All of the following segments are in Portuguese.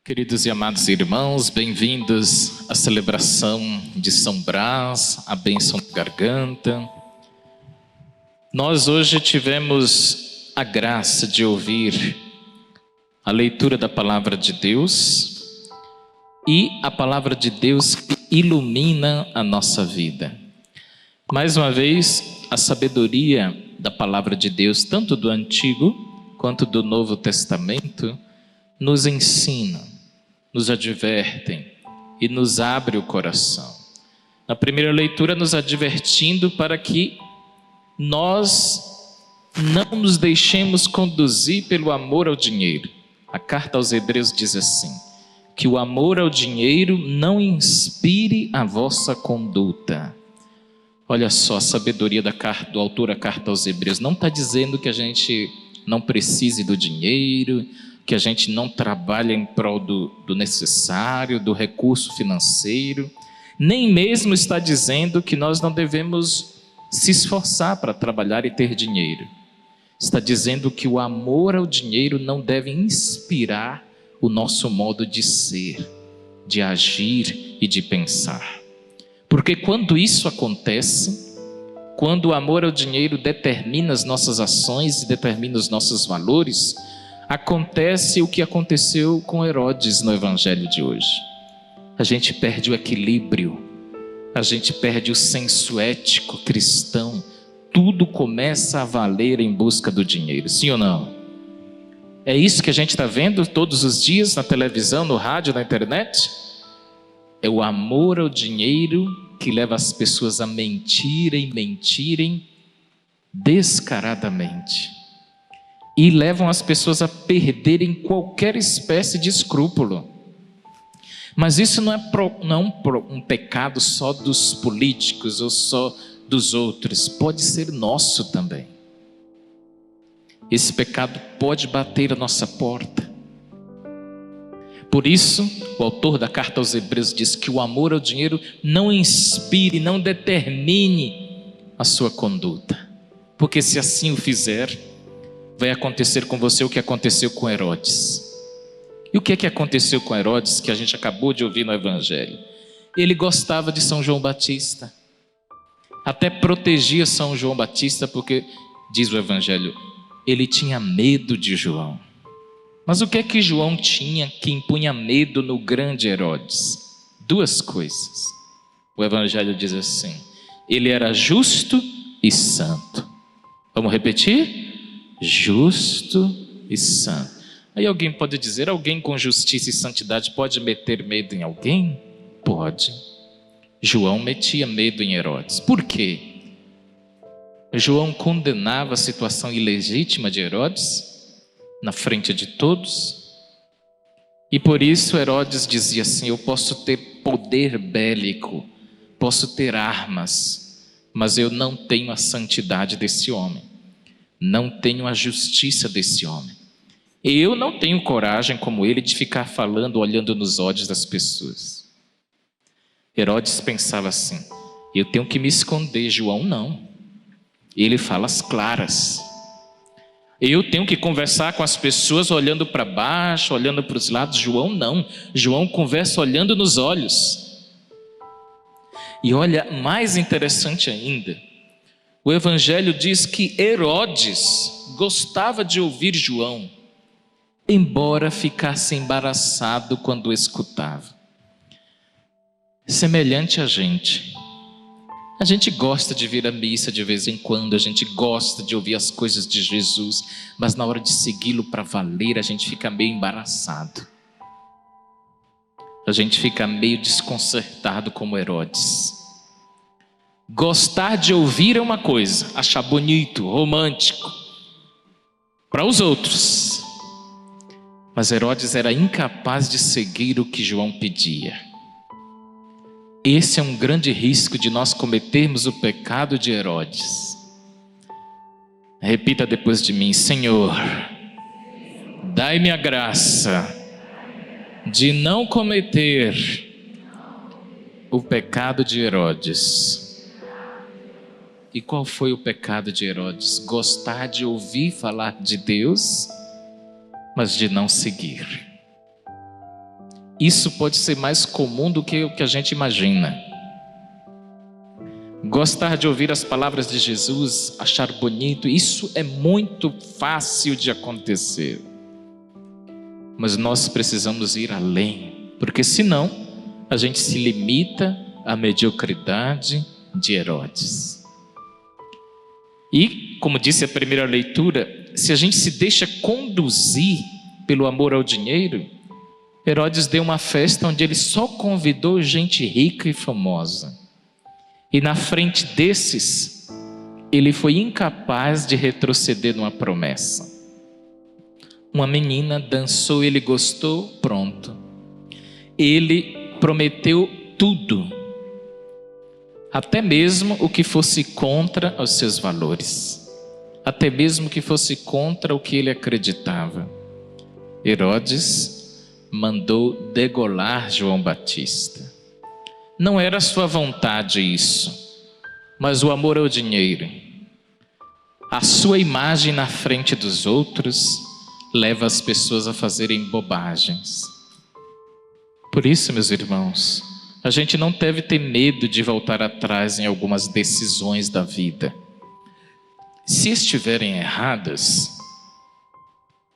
Queridos e amados irmãos, bem-vindos à celebração de São Brás, a bênção da garganta. Nós hoje tivemos a graça de ouvir a leitura da Palavra de Deus e a Palavra de Deus que ilumina a nossa vida. Mais uma vez, a sabedoria da Palavra de Deus, tanto do Antigo quanto do Novo Testamento, nos ensina, nos advertem e nos abre o coração. Na primeira leitura, nos advertindo para que nós não nos deixemos conduzir pelo amor ao dinheiro. A carta aos Hebreus diz assim: que o amor ao dinheiro não inspire a vossa conduta. Olha só a sabedoria do autor da carta aos Hebreus. Não está dizendo que a gente não precise do dinheiro, que a gente não trabalha em prol do necessário, do recurso financeiro. Nem mesmo está dizendo que nós não devemos se esforçar para trabalhar e ter dinheiro. Está dizendo que o amor ao dinheiro não deve inspirar o nosso modo de ser, de agir e de pensar. Porque quando isso acontece, quando o amor ao dinheiro determina as nossas ações e determina os nossos valores, acontece o que aconteceu com Herodes no evangelho de hoje. A gente perde o equilíbrio, a gente perde o senso ético cristão, tudo começa a valer em busca do dinheiro, sim ou não? É isso que a gente está vendo todos os dias na televisão, no rádio, na internet? É o amor ao dinheiro que leva as pessoas a mentirem descaradamente. E levam as pessoas a perderem qualquer espécie de escrúpulo. Mas isso não é um pecado só dos políticos ou só dos outros. Pode ser nosso também. Esse pecado pode bater a nossa porta. Por isso, o autor da carta aos Hebreus diz que o amor ao dinheiro não inspire, não determine a sua conduta. Porque se assim o fizer, vai acontecer com você o que aconteceu com Herodes. E o que é que aconteceu com Herodes, que a gente acabou de ouvir no Evangelho? Ele gostava de São João Batista, até protegia São João Batista, porque, diz o Evangelho, ele tinha medo de João. Mas o que é que João tinha que impunha medo no grande Herodes? Duas coisas. O Evangelho diz assim: ele era justo e santo. Vamos repetir? Justo e santo. Aí alguém pode dizer, alguém com justiça e santidade pode meter medo em alguém? Pode. João metia medo em Herodes. Por quê? João condenava a situação ilegítima de Herodes na frente de todos. E por isso Herodes dizia assim: eu posso ter poder bélico, posso ter armas, mas eu não tenho a santidade desse homem. Não tenho a justiça desse homem. Eu não tenho coragem como ele de ficar falando, olhando nos olhos das pessoas. Herodes pensava assim: eu tenho que me esconder. João não. Ele fala as claras. Eu tenho que conversar com as pessoas olhando para baixo, olhando para os lados. João não. João conversa olhando nos olhos. E olha, mais interessante ainda, o Evangelho diz que Herodes gostava de ouvir João, embora ficasse embaraçado quando o escutava. Semelhante a gente. A gente gosta de vir à missa de vez em quando, a gente gosta de ouvir as coisas de Jesus, mas na hora de segui-lo para valer, a gente fica meio embaraçado. A gente fica meio desconcertado como Herodes. Gostar de ouvir é uma coisa, achar bonito, romântico, para os outros. Mas Herodes era incapaz de seguir o que João pedia. Esse é um grande risco de nós cometermos o pecado de Herodes. Repita depois de mim: Senhor, dai-me a graça de não cometer o pecado de Herodes. E qual foi o pecado de Herodes? Gostar de ouvir falar de Deus, mas de não seguir. Isso pode ser mais comum do que o que a gente imagina. Gostar de ouvir as palavras de Jesus, achar bonito, isso é muito fácil de acontecer. Mas nós precisamos ir além, porque senão a gente se limita à mediocridade de Herodes. E, como disse a primeira leitura, se a gente se deixa conduzir pelo amor ao dinheiro, Herodes deu uma festa onde ele só convidou gente rica e famosa. E na frente desses, ele foi incapaz de retroceder numa promessa. Uma menina dançou, ele gostou, pronto. Ele prometeu tudo, até mesmo o que fosse contra os seus valores, até mesmo que fosse contra o que ele acreditava. Herodes mandou degolar João Batista. Não era sua vontade isso, mas o amor ao dinheiro, a sua imagem na frente dos outros, leva as pessoas a fazerem bobagens. Por isso, meus irmãos, a gente não deve ter medo de voltar atrás em algumas decisões da vida. Se estiverem erradas,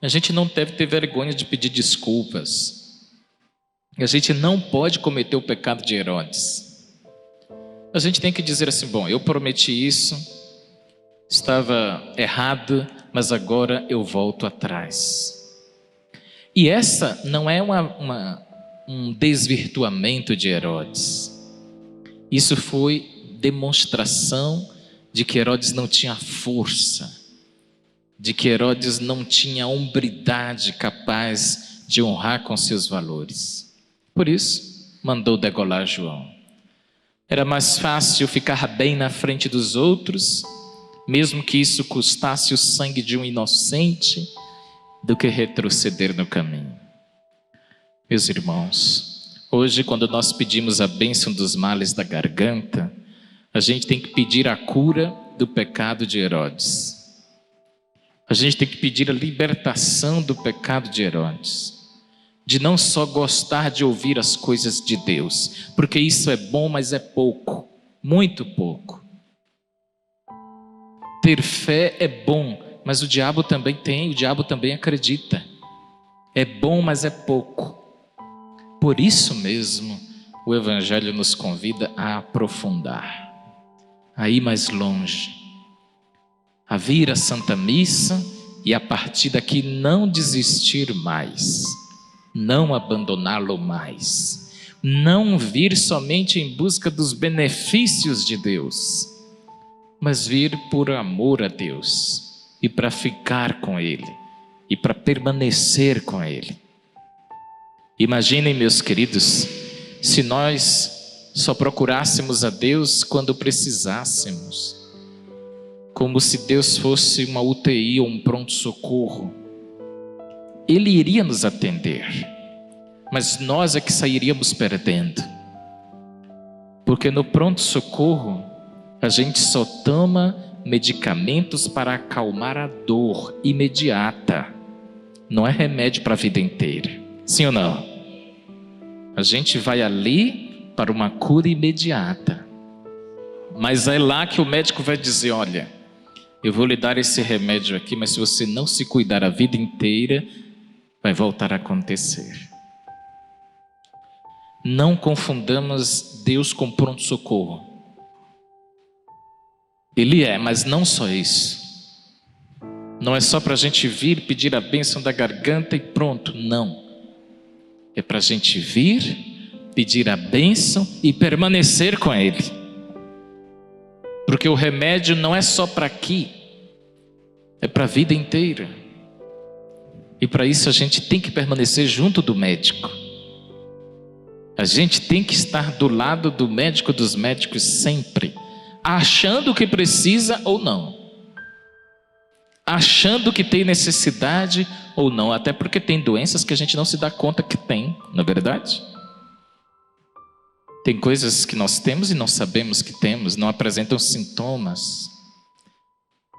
a gente não deve ter vergonha de pedir desculpas. A gente não pode cometer o pecado de Herodes. A gente tem que dizer assim: bom, eu prometi isso, estava errado, mas agora eu volto atrás. E essa não é um desvirtuamento de Herodes. Isso foi demonstração de que Herodes não tinha força, de que Herodes não tinha hombridade capaz de honrar com seus valores. Por isso, mandou degolar João. Era mais fácil ficar bem na frente dos outros, mesmo que isso custasse o sangue de um inocente, do que retroceder no caminho. Meus irmãos, hoje, quando nós pedimos a bênção dos males da garganta, a gente tem que pedir a cura do pecado de Herodes. A gente tem que pedir a libertação do pecado de Herodes, de não só gostar de ouvir as coisas de Deus, porque isso é bom, mas é pouco, muito pouco. Ter fé é bom, mas o diabo também tem, o diabo também acredita. É bom, mas é pouco. Por isso mesmo, o Evangelho nos convida a aprofundar, a ir mais longe, a vir à Santa Missa e a partir daqui não desistir mais, não abandoná-lo mais, não vir somente em busca dos benefícios de Deus, mas vir por amor a Deus e para ficar com Ele e para permanecer com Ele. Imaginem, meus queridos, se nós só procurássemos a Deus quando precisássemos, como se Deus fosse uma UTI ou um pronto-socorro. Ele iria nos atender, mas nós é que sairíamos perdendo, porque no pronto-socorro a gente só toma medicamentos para acalmar a dor imediata, não é remédio para a vida inteira, sim ou não? A gente vai ali para uma cura imediata, mas é lá que o médico vai dizer: olha, eu vou lhe dar esse remédio aqui, mas se você não se cuidar a vida inteira, vai voltar a acontecer. Não confundamos Deus com pronto-socorro. Ele é, mas não só isso. Não é só para a gente vir pedir a bênção da garganta e pronto, não. É para a gente vir, pedir a bênção e permanecer com Ele. Porque o remédio não é só para aqui, é para a vida inteira. E para isso a gente tem que permanecer junto do médico. A gente tem que estar do lado do médico dos médicos sempre, achando que precisa ou não, achando que tem necessidade ou não, até porque tem doenças que a gente não se dá conta que tem, não é verdade? Tem coisas que nós temos e não sabemos que temos, não apresentam sintomas.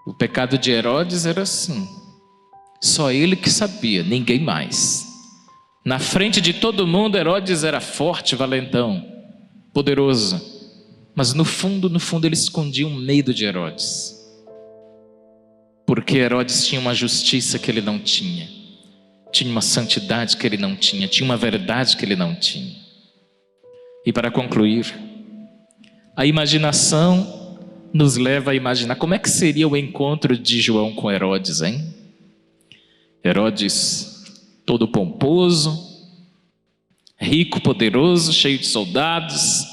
O pecado de Herodes era assim, só ele que sabia, ninguém mais. Na frente de todo mundo, Herodes era forte, valentão, poderoso. Mas no fundo, ele escondia um medo de Herodes. Porque Herodes tinha uma justiça que ele não tinha. Tinha uma santidade que ele não tinha. Tinha uma verdade que ele não tinha. E para concluir, a imaginação nos leva a imaginar como é que seria o encontro de João com Herodes, hein? Herodes, todo pomposo, rico, poderoso, cheio de soldados.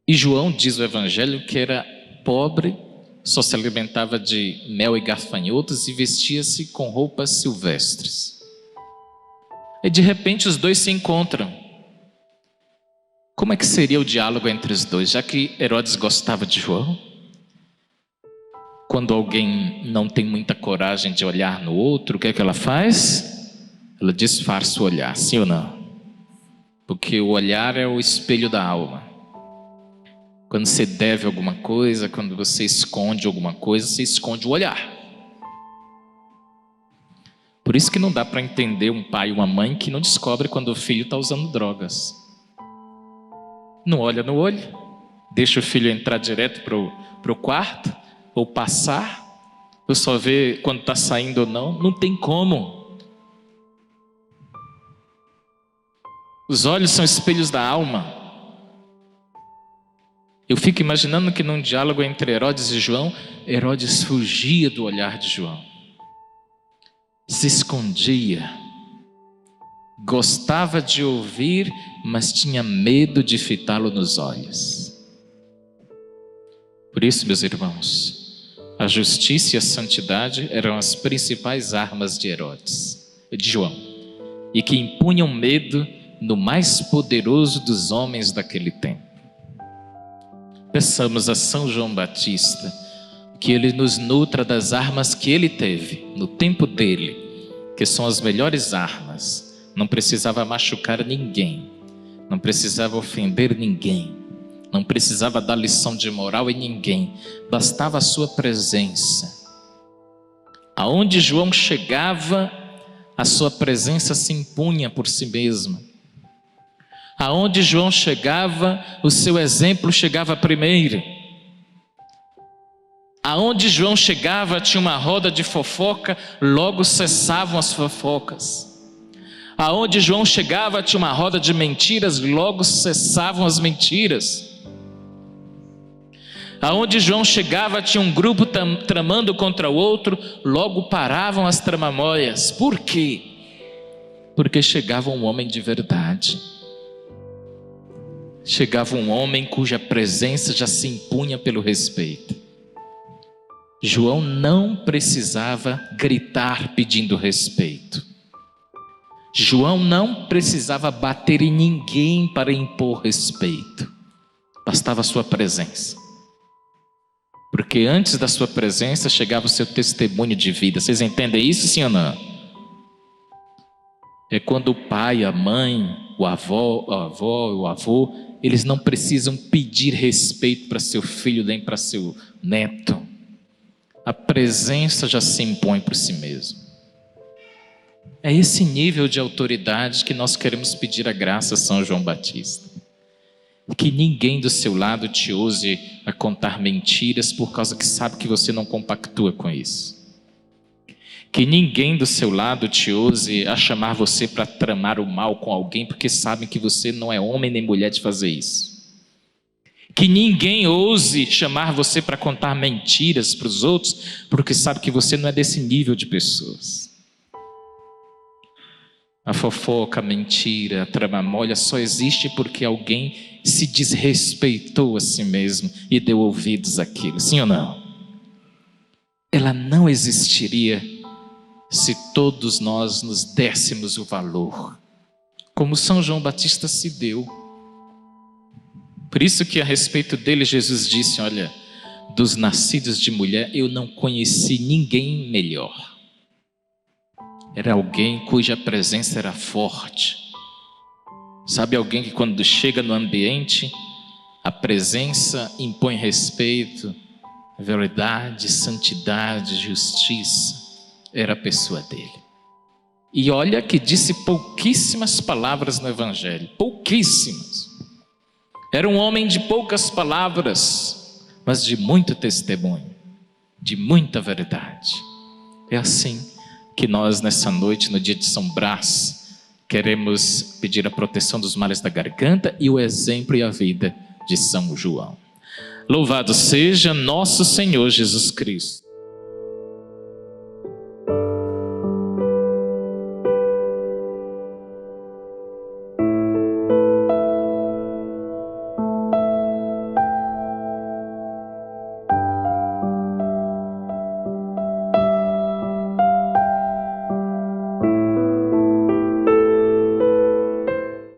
E João, diz o Evangelho, que era pobre, só se alimentava de mel e gafanhotos e vestia-se com roupas silvestres. E de repente os dois se encontram. Como é que seria o diálogo entre os dois? Já que Herodes gostava de João, quando alguém não tem muita coragem de olhar no outro, o que é que ela faz? Ela disfarça o olhar, sim ou não? Porque o olhar é o espelho da alma. Quando você deve alguma coisa, quando você esconde alguma coisa, você esconde o olhar. Por isso que não dá para entender um pai e uma mãe que não descobre quando o filho está usando drogas. Não olha no olho, deixa o filho entrar direto para o quarto, ou passar, ou só vê quando está saindo ou não. Não tem como. Os olhos são espelhos da alma. Eu fico imaginando que num diálogo entre Herodes e João, Herodes fugia do olhar de João, se escondia, gostava de ouvir, mas tinha medo de fitá-lo nos olhos. Por isso, meus irmãos, a justiça e a santidade eram as principais armas de João, e que impunham medo no mais poderoso dos homens daquele tempo. Peçamos a São João Batista que ele nos nutra das armas que ele teve no tempo dele, que são as melhores armas. Não precisava machucar ninguém, não precisava ofender ninguém, não precisava dar lição de moral em ninguém, bastava a sua presença. Aonde João chegava, a sua presença se impunha por si mesma. Aonde João chegava, o seu exemplo chegava primeiro. Aonde João chegava, tinha uma roda de fofoca, logo cessavam as fofocas. Aonde João chegava, tinha uma roda de mentiras, logo cessavam as mentiras. Aonde João chegava, tinha um grupo tramando contra o outro, logo paravam as tramamóias. Por quê? Porque chegava um homem de verdade. Chegava um homem cuja presença já se impunha pelo respeito. João não precisava gritar pedindo respeito. João não precisava bater em ninguém para impor respeito. Bastava a sua presença. Porque antes da sua presença chegava o seu testemunho de vida. Vocês entendem isso, sim ou não? É quando o pai, a mãe, o avô, o avô, eles não precisam pedir respeito para seu filho nem para seu neto. A presença já se impõe por si mesmo. É esse nível de autoridade que nós queremos pedir a graça a São João Batista. Que ninguém do seu lado te use a contar mentiras por causa que sabe que você não compactua com isso. Que ninguém do seu lado te use a chamar você para tramar o mal com alguém porque sabe que você não é homem nem mulher de fazer isso. Que ninguém ouse chamar você para contar mentiras para os outros porque sabe que você não é desse nível de pessoas. A fofoca, a mentira, a tramamolha só existe porque alguém se desrespeitou a si mesmo e deu ouvidos àquilo, sim ou não? Ela não existiria se todos nós nos dessemos o valor, como São João Batista se deu. Por isso que a respeito dele Jesus disse, olha, dos nascidos de mulher eu não conheci ninguém melhor. Era alguém cuja presença era forte. Sabe, alguém que quando chega no ambiente, a presença impõe respeito, verdade, santidade, justiça. Era a pessoa dele. E olha que disse pouquíssimas palavras no Evangelho, pouquíssimas. Era um homem de poucas palavras, mas de muito testemunho, de muita verdade. É assim que nós nessa noite, no dia de São Brás, queremos pedir a proteção dos males da garganta e o exemplo e a vida de São João. Louvado seja nosso Senhor Jesus Cristo.